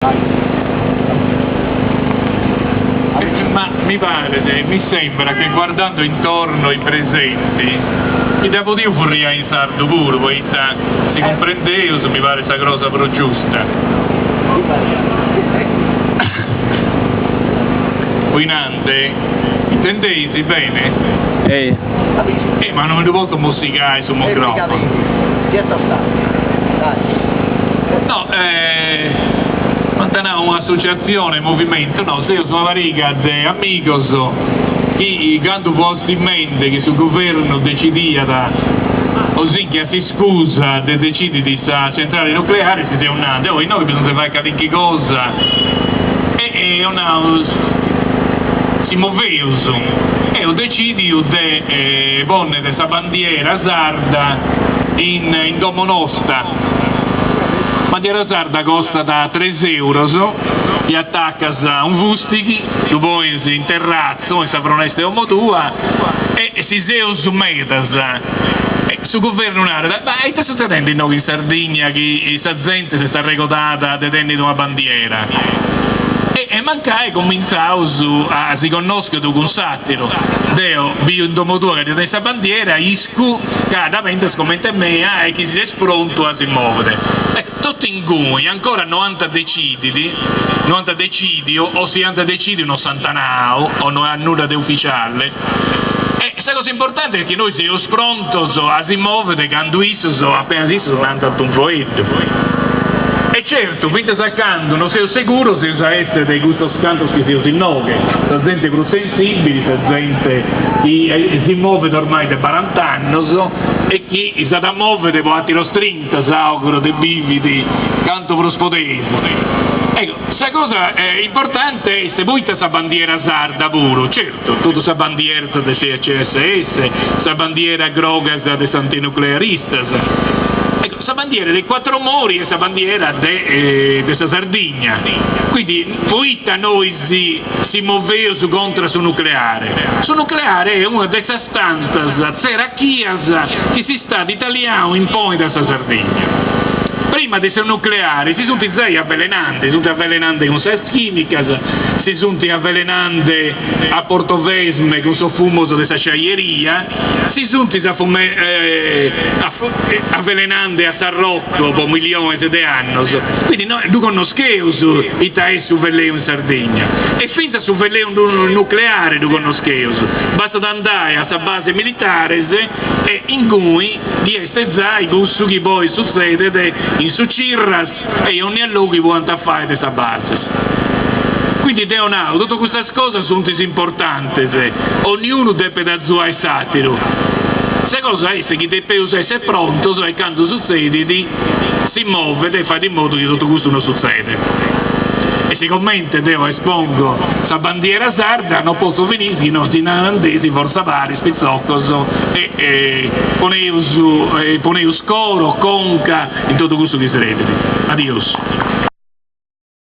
Ma mi sembra che guardando intorno i presenti, mi devo dire vorrei in sardo pure, poi si comprendeva, mi pare sta cosa però giusta. Guinante, intendesi bene? Ma non mi posso mossicare sul microfono. No, mantenere un'associazione, movimento, no, se io sono varica di amigos, che quando posto in mente che sul governo decidia così che si scusa de decidi di sta centrale nucleare, si sia un'ante, poi noi bisogna fare capire cosa, e si muoveva, e ho deciso di ponere questa bandiera sarda in domo nostra. Bandiera sarda costa da 3 euro, gli attacca a un fustichi, tu poi in terrazzo, in saproneste o tua, e si seu su metas. Su governo un'area, ma sta succedendo noi in Sardegna che questa gente si sta regolata detenendo una bandiera? E mancai cominciavo a si conoscere con un satiro. Deo, vi un domotore di questa bandiera, iscu, cadamente scommente mea e chi si è pronto a si muovere. Tutto in cui ancora 90 decidio, o si decidi uno santanao, o non ha nulla di ufficiale. E questa cosa importante è che noi siamo pronti a si muovere quando appena si sono andato un poetto. E certo, finché saccando non sei sicuro se usa essere dei gustos cantos che si usano, la gente più sensibile, la gente che si muove ormai da 40 anni e che si sta a muovere può attiro strinta, saugro, dei bividi, canto prospodese. Ecco, questa cosa importante è se voi questa bandiera sarda pure, certo, tutta questa bandiera del CSS, questa bandiera grogas dei antinuclearistas. Ecco, questa bandiera dei quattro mori e questa bandiera di questa Sardegna. Quindi, poi noi si muoveva contro sul nucleare. Sul nucleare è una delle stanze zeracchias che si sta d'italiano in poi da questa Sardegna. Prima di essere nucleari si sono avvelenando con sé chimiche, si sono avvelenando a Portovesme con suo fumoso di acciaieria, si sono avvelenando a San Rocco per milioni di anni. Quindi noi non conosciamo i taessi su veleno in Sardegna. E finta su veleno nucleare non conosciamo. Basta andare a questa base militare e in cui di essere zai gusto che poi succede in Sucirras e ogni luogo può andare a fare questa base. Quindi Deonau, tutte queste cose sono importanti, ognuno deve da zuai satiro. Se cosa è che deve essere pronto e quando succede si muove e fa di modo che tutto questo non succede. E siccome devo espongo questa bandiera sarda, non posso venire i nostri nanandesi, forza vari, spizzoccoso, e ponevo scoro, conca, in tutto questo che si rende. Adios.